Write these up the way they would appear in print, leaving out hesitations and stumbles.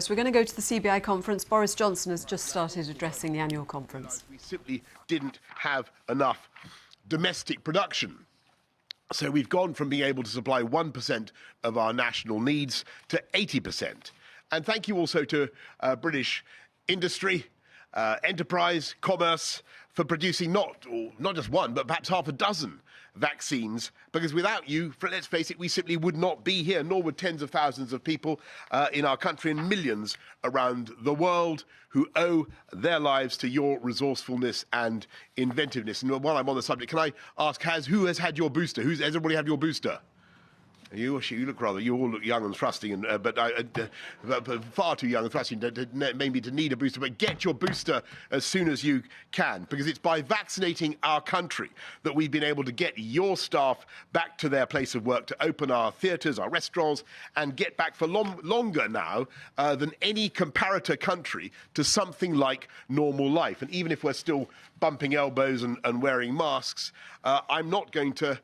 So we're going to go to the CBI conference. Boris Johnson has just started addressing the annual conference. We simply didn't have enough domestic production. So we've gone from being able to supply 1% of our national needs to 80%. And thank you also to British industry, enterprise, commerce, for producing not just one, but perhaps half a dozen vaccines, because without you, let's face it, we simply would not be here, nor would tens of thousands of people in our country and millions around the world who owe their lives to your resourcefulness and inventiveness. And while I'm on the subject, can I ask, who has had your booster? Has everybody had your booster? You all look young and thrusting, but far too young and thrusting maybe to need a booster. But get your booster as soon as you can, because it's by vaccinating our country that we've been able to get your staff back to their place of work, to open our theatres, our restaurants, and get back for longer now than any comparator country to something like normal life. And even if we're still bumping elbows and wearing masks, I'm not going to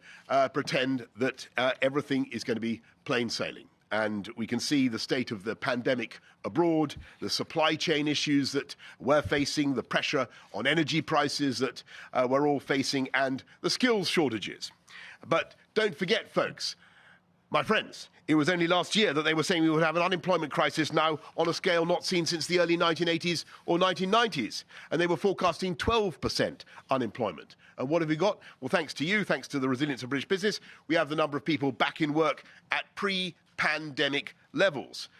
pretend that everything is going to be plain sailing. And we can see the state of the pandemic abroad, the supply chain issues that we're facing, the pressure on energy prices that we're all facing, and the skills shortages. But don't forget, folks, my friends, it was only last year that they were saying we would have an unemployment crisis now on a scale not seen since the early 1980s or 1990s. And they were forecasting 12% unemployment. And what have we got? Well, thanks to you, thanks to the resilience of British business, we have the number of people back in work at pre-pandemic levels.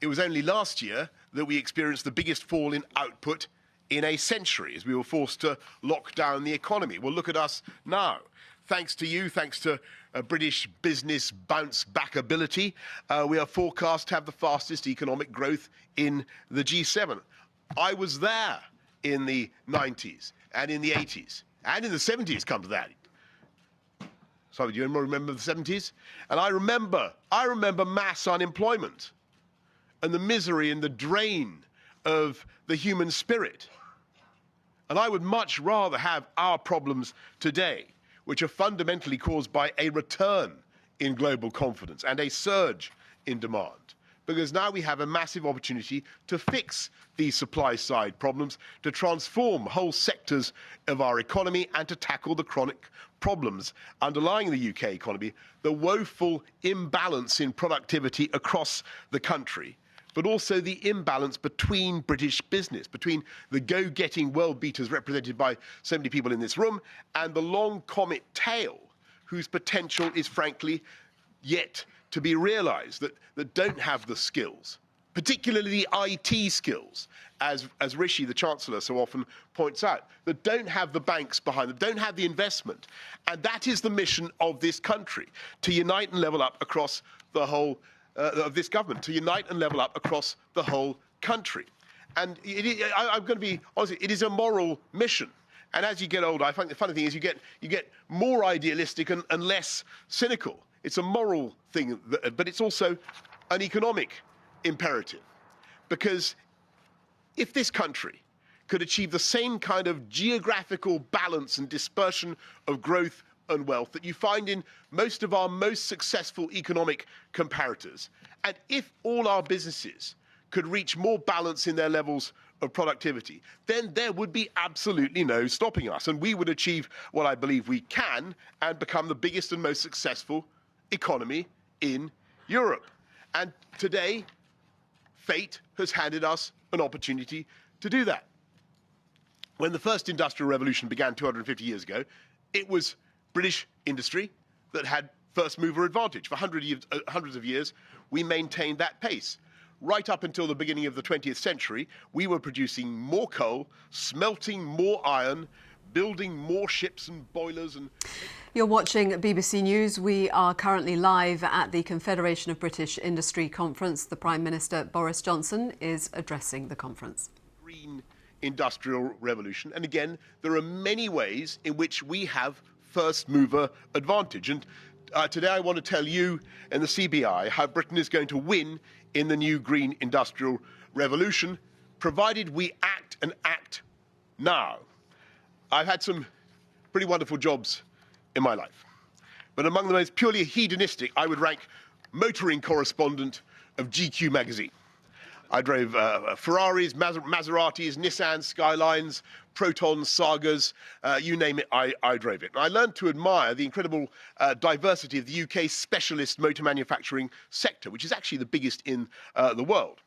It was only last year that we experienced the biggest fall in output in a century as we were forced to lock down the economy. Well, look at us now. Thanks to you, thanks to British business bounce back ability, we are forecast to have the fastest economic growth in the G7. I was there in the 90s and in the 80s and in the 70s, come to that. Sorry, do you remember the 70s? And I remember mass unemployment and the misery and the drain of the human spirit. And I would much rather have our problems today, which are fundamentally caused by a return in global confidence and a surge in demand. Because now we have a massive opportunity to fix these supply-side problems, to transform whole sectors of our economy and to tackle the chronic problems underlying the UK economy, the woeful imbalance in productivity across the country, but also the imbalance between British business, between the go-getting world beaters represented by so many people in this room and the long comet tail whose potential is frankly yet to be realised, that don't have the skills, particularly the IT skills, as Rishi, the Chancellor, so often points out, that don't have the banks behind them, don't have the investment. And that is the mission of this country, to unite and level up across the whole of this government, to unite and level up across the whole country. And I'm going to be honest, it is a moral mission. And as you get older, I find the funny thing is you get more idealistic and less cynical. It's a moral thing, but it's also an economic imperative. Because if this country could achieve the same kind of geographical balance and dispersion of growth and wealth that you find in most of our most successful economic comparators, and if all our businesses could reach more balance in their levels of productivity, then there would be absolutely no stopping us, and we would achieve what I believe we can and become the biggest and most successful economy in Europe. And today, fate has handed us an opportunity to do that. When the first industrial revolution began 250 years ago, it was British industry that had first mover advantage. For hundreds of years, we maintained that pace. Right up until the beginning of the 20th century, we were producing more coal, smelting more iron, building more ships and boilers. And you're watching BBC News. We are currently live at the Confederation of British Industry conference. The Prime Minister, Boris Johnson, is addressing the conference. Green industrial revolution. And again, there are many ways in which we have first mover advantage. And today I want to tell you and the CBI how Britain is going to win in the new green industrial revolution, provided we act and act now. I've had some pretty wonderful jobs in my life, but among the most purely hedonistic, I would rank motoring correspondent of GQ magazine. I drove Ferraris, Maseratis, Nissans, Skylines, Protons, Sagas, you name it, I drove it. And I learned to admire the incredible diversity of the UK's specialist motor manufacturing sector, which is actually the biggest in the world.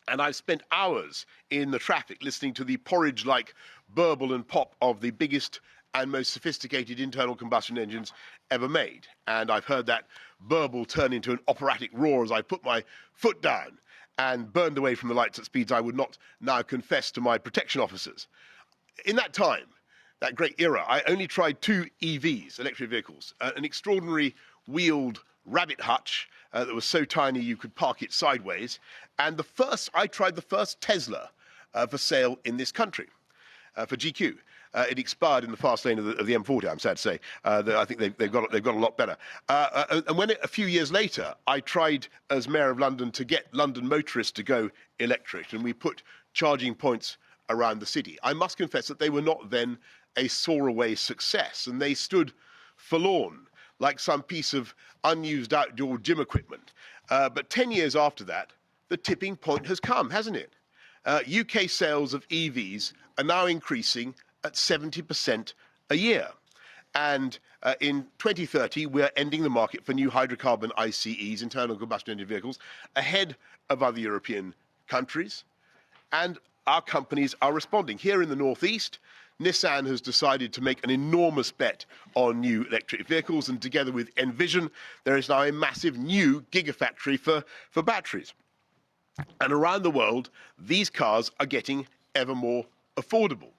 And I've spent hours in the traffic listening to the porridge-like burble and pop of the biggest and most sophisticated internal combustion engines ever made. And I've heard that burble turn into an operatic roar as I put my foot down and burned away from the lights at speeds I would not now confess to my protection officers. In that time, that great era, I only tried 2 EVs, electric vehicles, an extraordinary wheeled rabbit hutch that was so tiny you could park it sideways, and I tried the first Tesla for sale in this country, for GQ. It expired in the fast lane of the M40, I'm sad to say. I think they've got a lot better. And when a few years later, I tried as Mayor of London to get London motorists to go electric, and we put charging points around the city. I must confess that they were not then a soar-away success, and they stood forlorn, like some piece of unused outdoor gym equipment. But 10 years after that, the tipping point has come, hasn't it? UK sales of EVs are now increasing at 70% a year. And in 2030, we're ending the market for new hydrocarbon ICEs, internal combustion engine vehicles, ahead of other European countries. And our companies are responding. Here in the Northeast, Nissan has decided to make an enormous bet on new electric vehicles, and together with Envision, there is now a massive new gigafactory for batteries. And around the world, these cars are getting ever more affordable.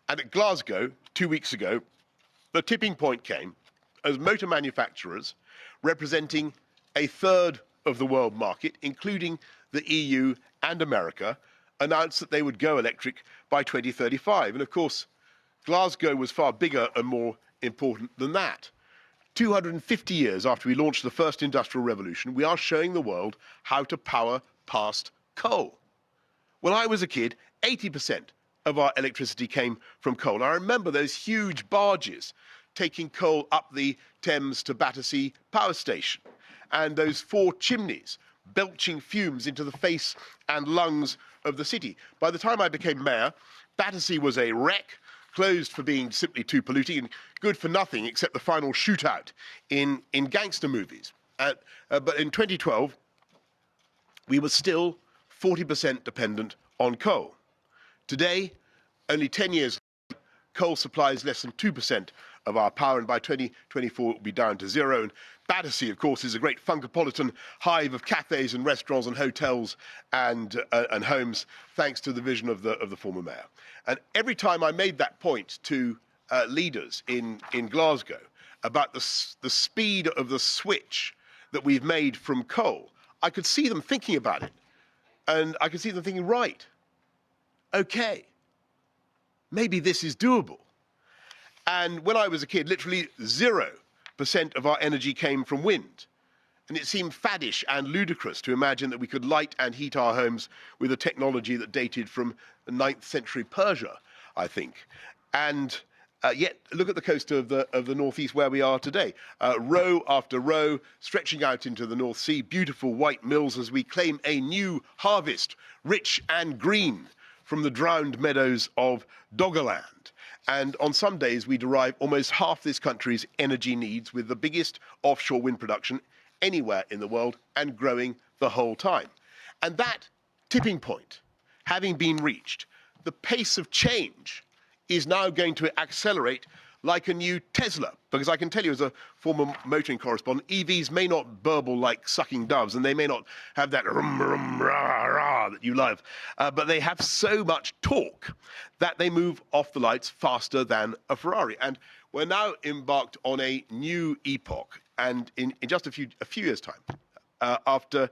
And at Glasgow, 2 weeks ago, the tipping point came as motor manufacturers, representing a third of the world market, including the EU and America, announced that they would go electric by 2035. And of course, Glasgow was far bigger and more important than that. 250 years after we launched the first industrial revolution, we are showing the world how to power past coal. When I was a kid, 80% of our electricity came from coal. I remember those huge barges taking coal up the Thames to Battersea Power Station, and those 4 chimneys belching fumes into the face and lungs of the city. By the time I became mayor, Battersea was a wreck, closed for being simply too polluting and good for nothing except the final shootout in gangster movies. But in 2012, we were still 40% dependent on coal. Today, only 10 years later, coal supplies less than 2% of our power, and by 2024 it will be down to 0. And Battersea, of course, is a great funkopolitan hive of cafes and restaurants and hotels and homes, thanks to the vision of the former mayor. And every time I made that point to leaders in Glasgow about the speed of the switch that we've made from coal, I could see them thinking about it. And I could see them thinking, right, okay, maybe this is doable. And when I was a kid, literally 0% of our energy came from wind. And it seemed faddish and ludicrous to imagine that we could light and heat our homes with a technology that dated from the 9th century Persia, I think. And yet, look at the coast of the northeast where we are today. Row after row, stretching out into the North Sea, beautiful white mills as we claim a new harvest, rich and green, from the drowned meadows of Doggerland. And on some days, we derive almost half this country's energy needs with the biggest offshore wind production anywhere in the world and growing the whole time. And that tipping point, having been reached, the pace of change is now going to accelerate like a new Tesla. Because I can tell you as a former motoring correspondent, EVs may not burble like sucking doves, and they may not have that rum, rum, rah, rah that you love, but they have so much torque that they move off the lights faster than a Ferrari. And we're now embarked on a new epoch, and in just a few years' time, after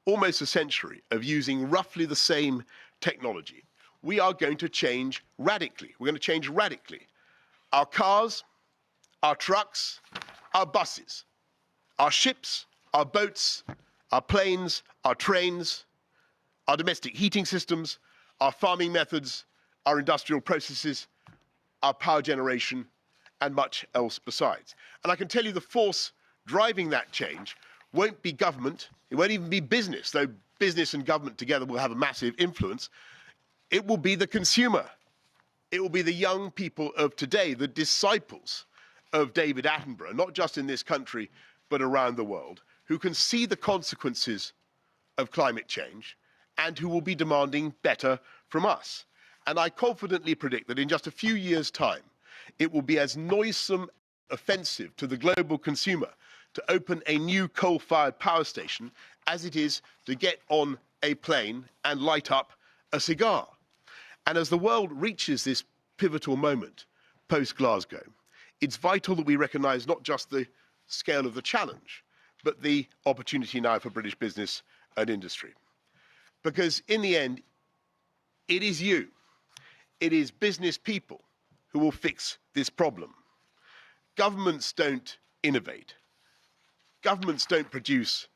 almost a century of using roughly the same technology, we are going to change radically. We're going to change radically. Our cars, our trucks, our buses, our ships, our boats, our planes, our trains, our domestic heating systems, our farming methods, our industrial processes, our power generation, and much else besides. And I can tell you the force driving that change won't be government, it won't even be business, though business and government together will have a massive influence, it will be the consumer. It will be the young people of today, the disciples of David Attenborough, not just in this country, but around the world, who can see the consequences of climate change and who will be demanding better from us. And I confidently predict that in just a few years' time, it will be as noisome, offensive to the global consumer to open a new coal-fired power station as it is to get on a plane and light up a cigar. And as the world reaches this pivotal moment post-Glasgow, it's vital that we recognise not just the scale of the challenge, but the opportunity now for British business and industry. Because in the end, it is you, it is business people who will fix this problem. Governments don't innovate. Governments don't produce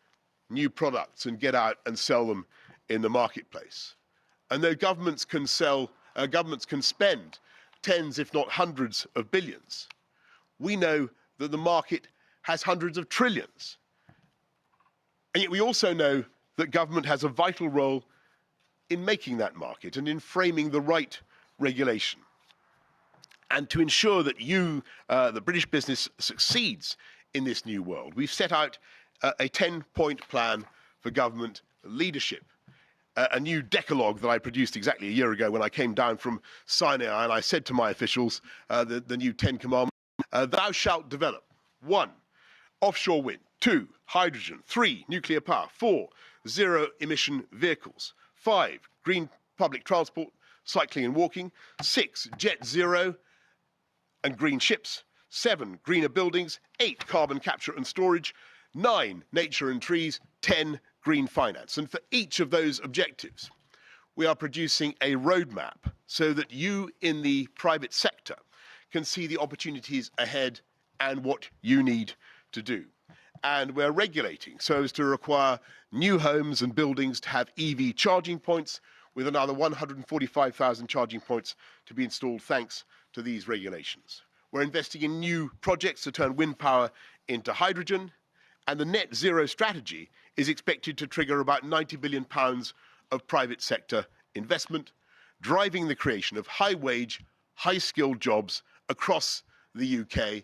new products and get out and sell them in the marketplace. And though governments can spend tens, if not hundreds of billions, we know that the market has hundreds of trillions. And yet we also know that government has a vital role in making that market and in framing the right regulation. And to ensure that the British business succeeds in this new world, we've set out a 10-point plan for government leadership, a new decalogue that I produced exactly a year ago when I came down from Sinai, and I said to my officials, the new 10 commandments, thou shalt develop: 1, offshore wind; 2, hydrogen; 3, nuclear power; 4, zero-emission vehicles; 5, green public transport, cycling and walking; 6, jet zero and green ships; 7, greener buildings; 8, carbon capture and storage; 9, nature and trees; 10, green finance. And for each of those objectives, we are producing a roadmap so that you in the private sector can see the opportunities ahead and what you need to do. And we're regulating so as to require new homes and buildings to have EV charging points, with another 145,000 charging points to be installed thanks to these regulations. We're investing in new projects to turn wind power into hydrogen, and the net zero strategy is expected to trigger about £90 billion of private sector investment, driving the creation of high-wage, high-skilled jobs across the UK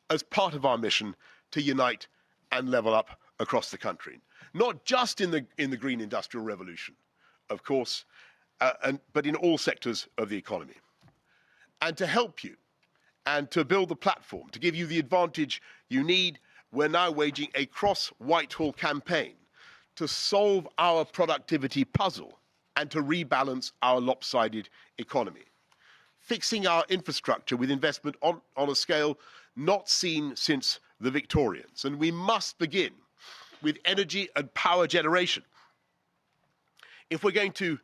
as part of our mission to unite and level up across the country. Not just in the green industrial revolution, of course, but in all sectors of the economy. And to help you and to build the platform, to give you the advantage you need, we're now waging a cross-Whitehall campaign to solve our productivity puzzle and to rebalance our lopsided economy. Fixing our infrastructure with investment on a scale not seen since the Victorians. And we must begin with energy and power generation. If we're going to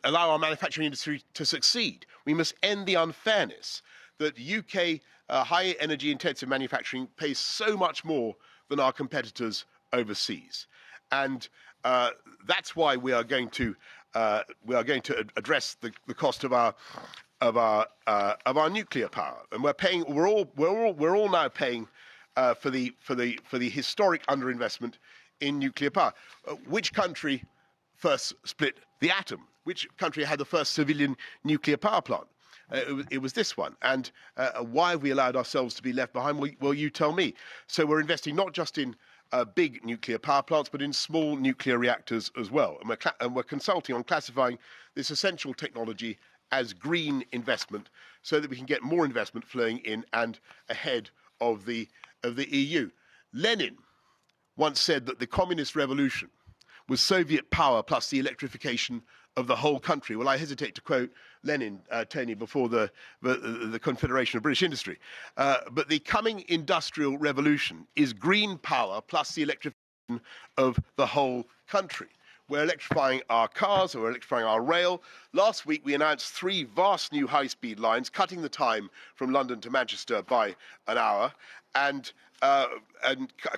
allow our manufacturing industry to succeed, we must end the unfairness that UK high energy intensive manufacturing pays so much more than our competitors overseas. And that's why we are going to address the cost of our nuclear power. And we're all now paying for the historic underinvestment in nuclear power. Which country first split the atom? Which country had the first civilian nuclear power plant? It was this one. And why have we allowed ourselves to be left behind? Well, you tell me. So we're investing not just in big nuclear power plants, but in small nuclear reactors as well. And we're consulting on classifying this essential technology as green investment so that we can get more investment flowing in and ahead of the EU. Lenin once said that the communist revolution was Soviet power plus the electrification of the whole country. Well, I hesitate to quote Lenin, Tony, before the Confederation of British Industry. But the coming industrial revolution is green power plus the electrification of the whole country. We're electrifying our cars, we're electrifying our rail. Last week, we announced 3 vast new high-speed lines, cutting the time from London to Manchester by an hour, and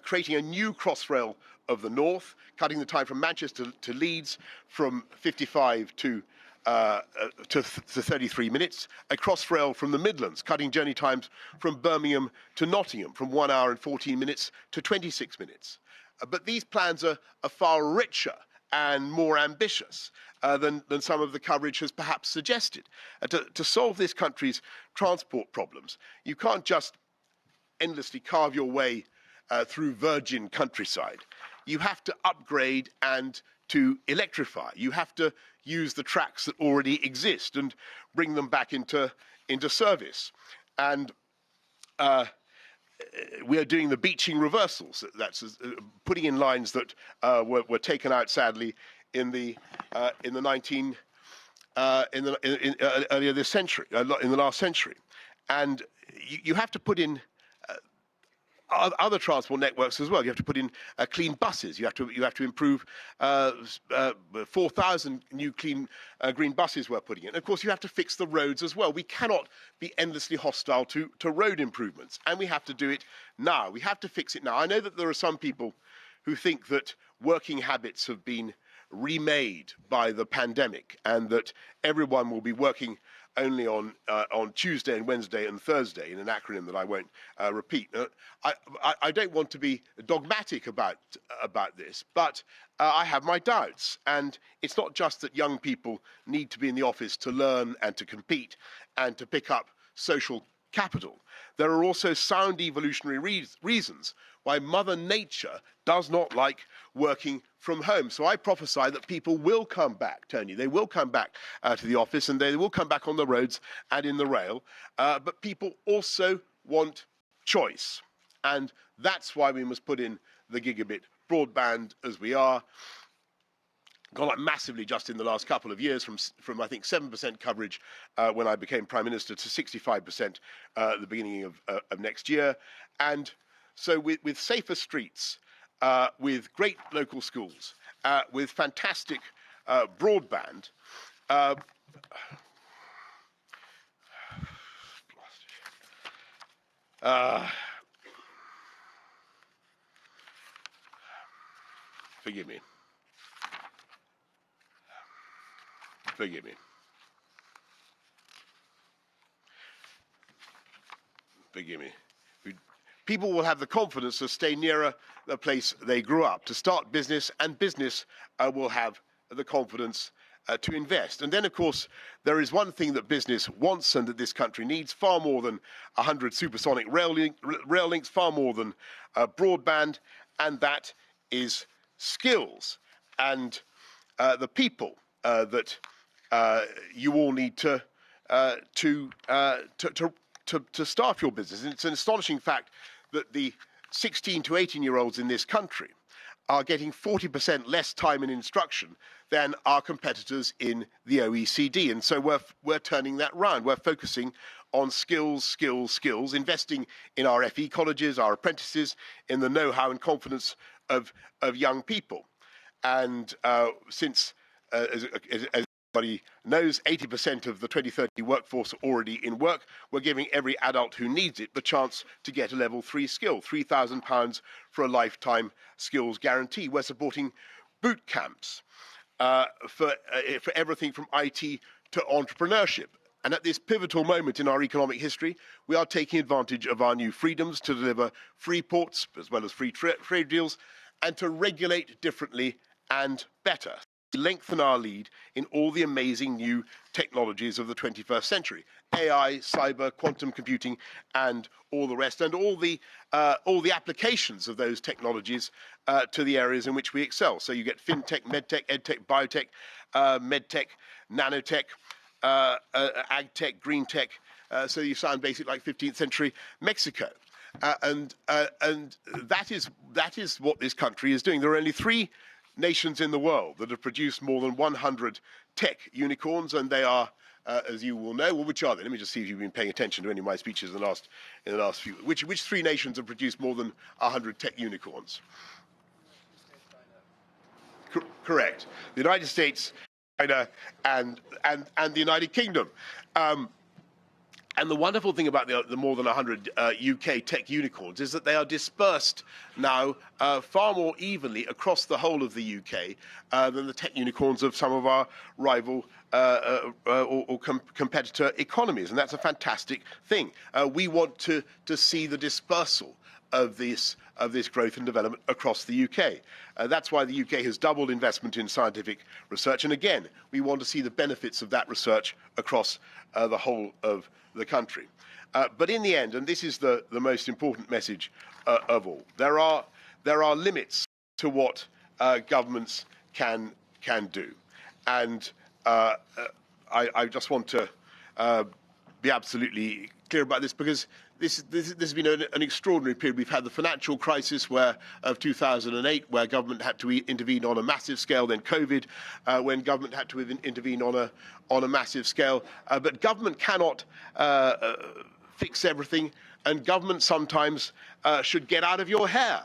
creating a new crossrail of the north, cutting the time from Manchester to Leeds from 55 to 33 minutes, a crossrail from the Midlands, cutting journey times from Birmingham to Nottingham from 1 hour and 14 minutes to 26 minutes. But these plans are far richer and more ambitious than some of the coverage has perhaps suggested. To solve this country's transport problems, you can't just endlessly carve your way through virgin countryside. You have to upgrade and to electrify. You have to use the tracks that already exist and bring them back into service. And we are doing the beaching reversals. That's putting in lines that were taken out sadly in the earlier this century, in the last century. And you have to put in other transport networks as well. You have to put in clean buses. You have to improve 4,000 new clean green buses we're putting in. And of course, you have to fix the roads as well. We cannot be endlessly hostile to road improvements, and we have to do it now. We have to fix it now. I know that there are some people who think that working habits have been remade by the pandemic and that everyone will be working only on Tuesday and Wednesday and Thursday in an acronym that I won't repeat. I don't want to be dogmatic about this, but I have my doubts. And it's not just that young people need to be in the office to learn and to compete and to pick up social capital. There are also sound evolutionary reasons why Mother Nature does not like working from home. So I prophesy that people will come back, Tony. They will come back to the office, and they will come back on the roads and in the rail. But people also want choice. And that's why we must put in the gigabit broadband as we are. Gone up massively just in the last couple of years from I think 7% coverage when I became Prime Minister to 65% at the beginning of next year. And so with safer streets, with great local schools, with fantastic broadband, forgive me. Forgive me. Forgive me. People will have the confidence to stay nearer the place they grew up, to start business, and business will have the confidence to invest. And then, of course, there is one thing that business wants and that this country needs far more than 100 supersonic rail links, far more than broadband, and that is skills. And the people that you all need to staff your business. And it's an astonishing fact that the 16 to 18-year-olds in this country are getting 40% less time in instruction than our competitors in the OECD. And so we're turning that round. We're focusing on skills, skills, skills, investing in our FE colleges, our apprentices, in the know-how and confidence of young people. And since, as everybody knows, 80% of the 2030 workforce are already in work, we're giving every adult who needs it the chance to get a level 3 skill, £3,000 for a lifetime skills guarantee. We're supporting boot camps for everything from IT to entrepreneurship. And at this pivotal moment in our economic history, we are taking advantage of our new freedoms to deliver free ports as well as free trade deals and to regulate differently and better. Lengthen our lead in all the amazing new technologies of the 21st century. AI, cyber, quantum computing, and all the rest, and all the applications of those technologies to the areas in which we excel. So you get fintech, medtech, edtech, biotech, medtech, nanotech, agtech, green tech. So you sound basically like 15th century Mexico. And that is what this country is doing. There are only 3 nations in the world that have produced more than 100 tech unicorns, and they are, as you will know, well, which are they? Let me just see if you've been paying attention to any of my speeches in the last few. Which 3 nations have produced more than 100 tech unicorns? Correct. The United States, China, and the United Kingdom. And the wonderful thing about the more than 100 UK tech unicorns is that they are dispersed now far more evenly across the whole of the UK than the tech unicorns of some of our rival or competitor economies. And that's a fantastic thing. We want to see the dispersal of this growth and development across the UK. That's why the UK has doubled investment in scientific research. And again, we want to see the benefits of that research across the whole of the country. But in the end, and this is the most important message of all, there are limits to what governments can do. And I just want to be absolutely clear about this, because this has been an extraordinary period. We've had the financial crisis of 2008, where government had to intervene on a massive scale, then COVID, when government had to intervene on a massive scale. But government cannot fix everything, and government sometimes should get out of your hair.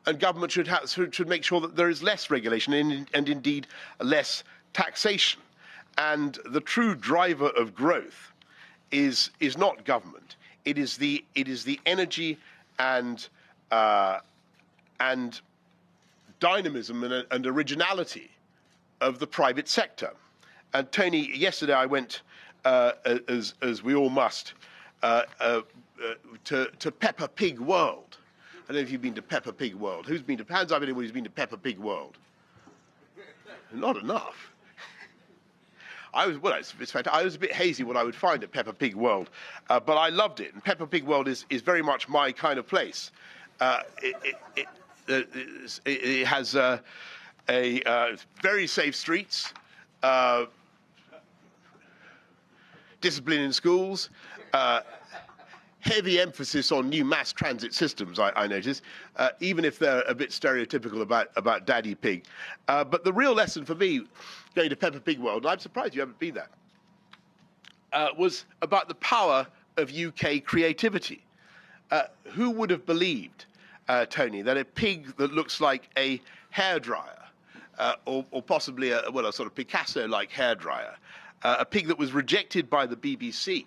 And government should make sure that there is less regulation and indeed less taxation. And the true driver of growth is not government. It is the energy and dynamism and originality of the private sector. And Tony, yesterday I went, as we all must, to Peppa Pig World. I don't know if you've been to Peppa Pig World. Who's been to? Hands up anyone who's been to Peppa Pig World. Not enough. I was a bit hazy what I would find at Peppa Pig World, but I loved it. And Peppa Pig World is very much my kind of place. It has very safe streets, discipline in schools, heavy emphasis on new mass transit systems, I notice, even if they're a bit stereotypical about Daddy Pig. But the real lesson for me, going to Peppa Pig World, and I'm surprised you haven't been there, was about the power of UK creativity. Who would have believed, Tony, that a pig that looks like a hairdryer, or possibly a sort of Picasso-like hairdryer, a pig that was rejected by the BBC,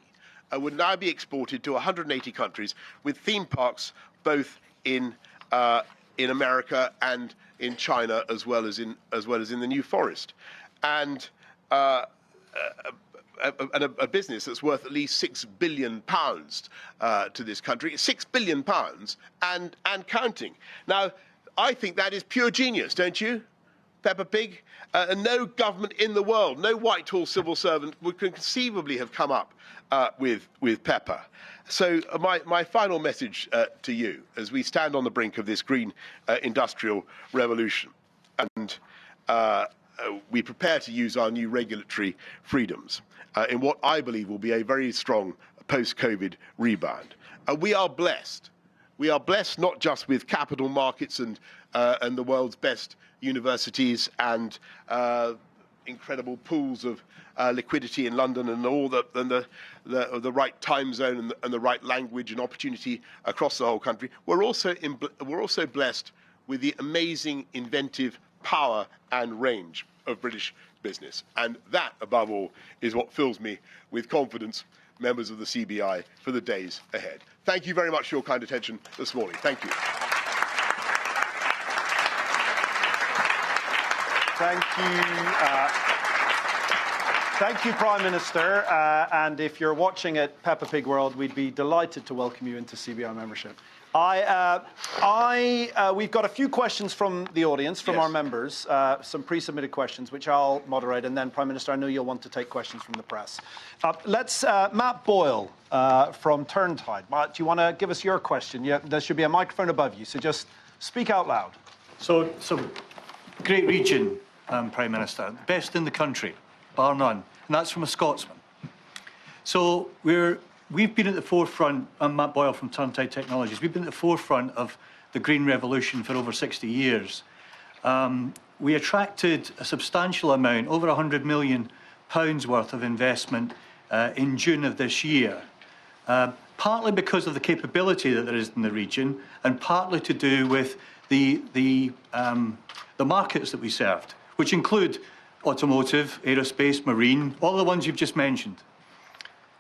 would now be exported to 180 countries, with theme parks both in America and in China, as well as in the New Forest, and a business that's worth at least £6 billion to this country, £6 billion and counting. Now, I think that is pure genius, don't you, Peppa Pig? And no government in the world, no Whitehall civil servant would conceivably have come up with Peppa. So my final message to you, as we stand on the brink of this green industrial revolution, and we prepare to use our new regulatory freedoms in what I believe will be a very strong post-COVID rebound. We are blessed. We are blessed not just with capital markets and the world's best universities and incredible pools of liquidity in London and all the right time zone and the right language and opportunity across the whole country. We're also blessed with the amazing inventive power and range of British business. And that, above all, is what fills me with confidence, members of the CBI, for the days ahead. Thank you very much for your kind attention this morning. Thank you. Thank you. Thank you, Prime Minister. And if you're watching at Peppa Pig World, we'd be delighted to welcome you into CBI membership. We've got a few questions from the audience, from our members, some pre-submitted questions, which I'll moderate, and then, Prime Minister, I know you'll want to take questions from the press. Matt Boyle from Turntide. Matt, do you want to give us your question? Yeah, there should be a microphone above you, so just speak out loud. So great region, Prime Minister, best in the country, bar none, and that's from a Scotsman. So we've been at the forefront. I'm Matt Boyle from Turntide Technologies. We've been at the forefront of the green revolution for over 60 years. We attracted a substantial amount, over £100 million worth of investment in June of this year, partly because of the capability that there is in the region, and partly to do with the markets that we served, which include automotive, aerospace, marine, all the ones you've just mentioned.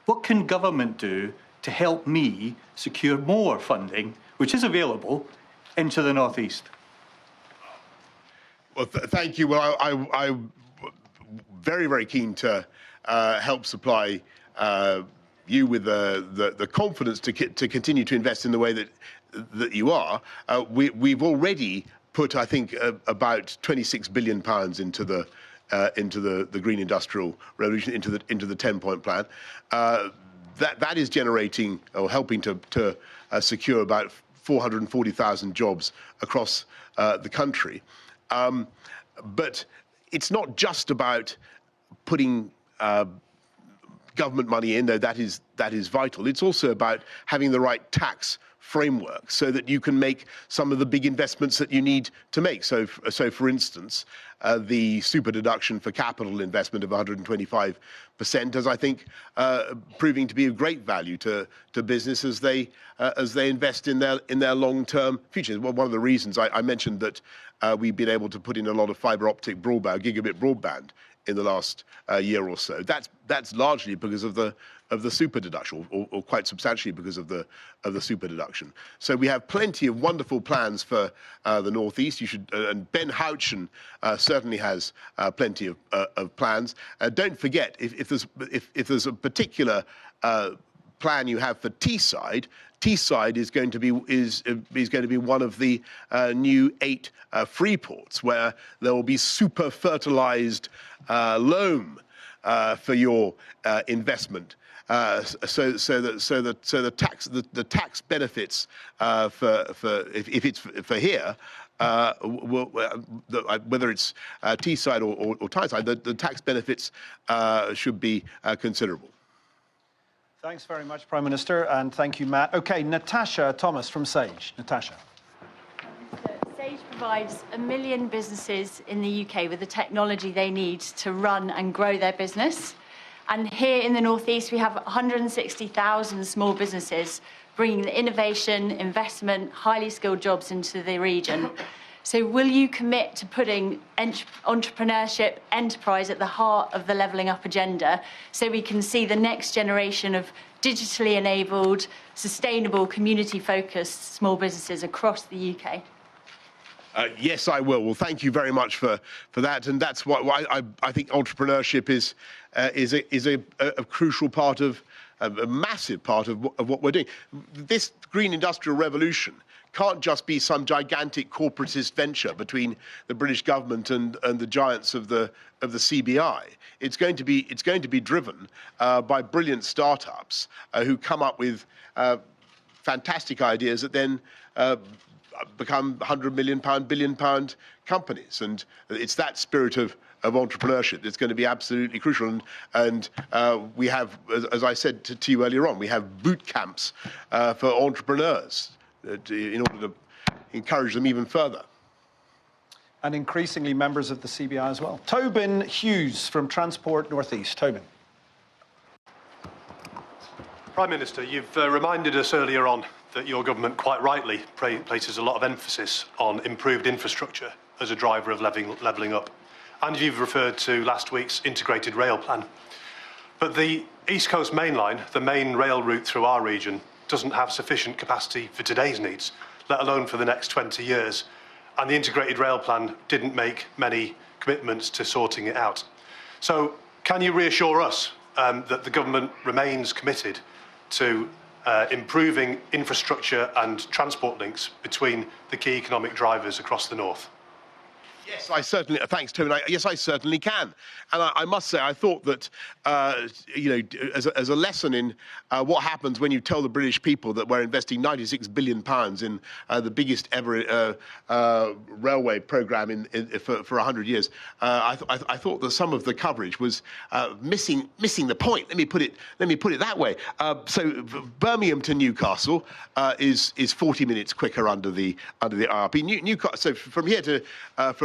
What can government do to help me secure more funding, which is available, into the North East? Well, thank you. Well, I'm very, very keen to help supply you with the confidence to continue to invest in the way that you are, we've already put, I think, about £26 billion into the green industrial revolution, into the 10-point plan. That is generating or helping to secure about 440,000 jobs across the country. But it's not just about putting government money in, though that is vital. It's also about having the right tax framework so that you can make some of the big investments that you need to make. So for instance, the super deduction for capital investment of 125%, as I think proving to be of great value to business as they invest in their long-term future. Well, one of the reasons I mentioned that we've been able to put in a lot of fibre optic broadband, gigabit broadband, in the last year or so. That's largely because of the super deduction, or quite substantially because of the super deduction. So we have plenty of wonderful plans for the northeast. You should, and Ben Houchen certainly has plenty of plans. Don't forget, if there's a particular plan you have for Teesside, Teesside is going to be one of the new 8 free ports where there will be super fertilized loam for your investment. So the tax benefits if it's for here, whether it's Teesside or Tyneside, the tax benefits should be considerable. Thanks very much, Prime Minister, and thank you, Matt. OK, Natasha Thomas from Sage. Natasha. Sage provides 1 million businesses in the UK with the technology they need to run and grow their business. And here in the northeast, we have 160,000 small businesses bringing the innovation, investment, highly skilled jobs into the region. So will you commit to putting entrepreneurship, enterprise at the heart of the Levelling Up agenda so we can see the next generation of digitally enabled, sustainable, community-focused small businesses across the UK? Yes, I will. Well, thank you very much for that, and that's why I think entrepreneurship is a crucial part of a massive part of what we're doing. This green industrial revolution can't just be some gigantic corporatist venture between the British government and the giants of the CBI. It's going to be driven by brilliant startups who come up with fantastic ideas that then become £100 million, £1 billion companies. And it's that spirit of entrepreneurship that's going to be absolutely crucial. And we have, as I said to you earlier on, we have boot camps for entrepreneurs in order to encourage them even further. And increasingly members of the CBI as well. Tobin Hughes from Transport Northeast. Tobin. Prime Minister, you've reminded us earlier on that your government quite rightly places a lot of emphasis on improved infrastructure as a driver of levelling up. And you've referred to last week's integrated rail plan. But the East Coast Main Line, the main rail route through our region, doesn't have sufficient capacity for today's needs, let alone for the next 20 years. And the integrated rail plan didn't make many commitments to sorting it out. So can you reassure us that the government remains committed to improving infrastructure and transport links between the key economic drivers across the north? Yes, I certainly. Thanks, Tony. Yes, I certainly can. And I must say, I thought that, as a lesson in what happens when you tell the British people that we're investing £96 billion in the biggest ever railway programme for 100 years, I thought that some of the coverage was missing the point. Let me put it that way. So Birmingham to Newcastle is 40 minutes quicker under the IRP. So from here to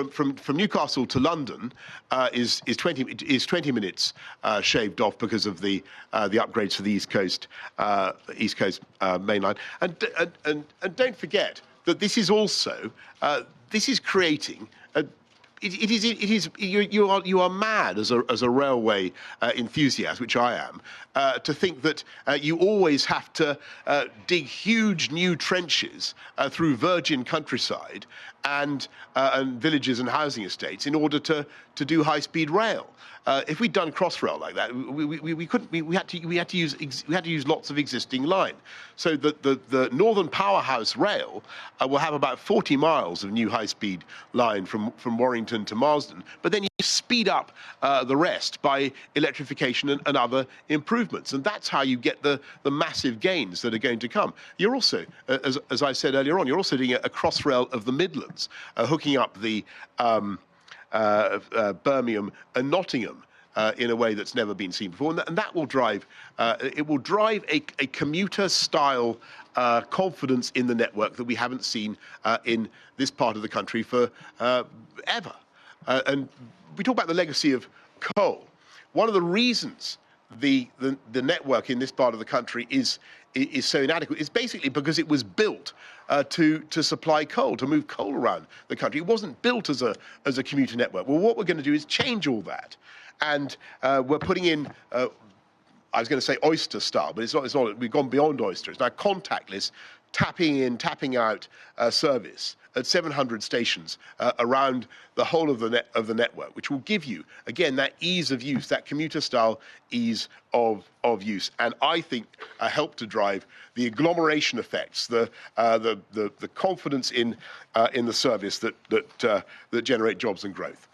from Newcastle to London is 20 minutes shaved off because of the upgrades to the East Coast Main Line. And don't forget that this is also creating you are mad as a railway enthusiast, which I am, to think that you always have to dig huge new trenches through virgin countryside and villages and housing estates in order to do high-speed rail. if we'd done Crossrail like that, we couldn't. We had to use lots of existing line. So the Northern Powerhouse Rail will have about 40 miles of new high-speed line from Warrington to Marsden. But then you speed up the rest by electrification and other improvements, and that's how you get the massive gains that are going to come. You're also, as I said earlier on, you're also doing a Crossrail of the Midlands, hooking up the Birmingham and Nottingham in a way that's never been seen before, and that will drive a commuter-style confidence in the network that we haven't seen in this part of the country for ever. And we talk about the legacy of coal. One of the reasons the network in this part of the country is so inadequate is basically because it was built to supply coal, to move coal around the country. It wasn't built as a commuter network. Well, what we're going to do is change all that, and we're putting in. I was going to say oyster style, but it's not. We've gone beyond oyster. It's now contactless, tapping in, tapping out service at 700 stations around the whole of the network, which will give you, again, that ease of use, that commuter-style ease of use, and I think help to drive the agglomeration effects, the confidence in the service that generate jobs and growth.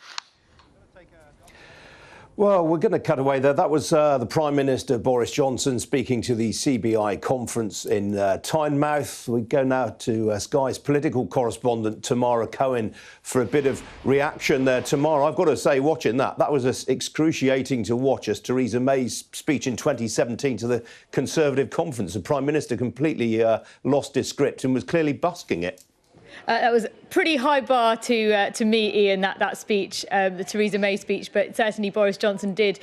Well, we're going to cut away there. That was the Prime Minister, Boris Johnson, speaking to the CBI conference in Tynemouth. We go now to Sky's political correspondent, Tamara Cohen, for a bit of reaction there. Tamara, I've got to say, watching that was excruciating to watch as Theresa May's speech in 2017 to the Conservative conference. The Prime Minister completely lost his script and was clearly busking it. That was a pretty high bar to meet, Ian, that speech, the Theresa May speech, but certainly Boris Johnson did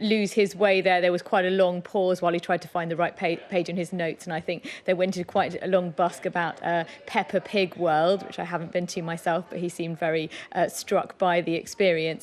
lose his way there. There was quite a long pause while he tried to find the right page in his notes, and I think they went into quite a long busk about Peppa Pig World, which I haven't been to myself, but he seemed very struck by the experience.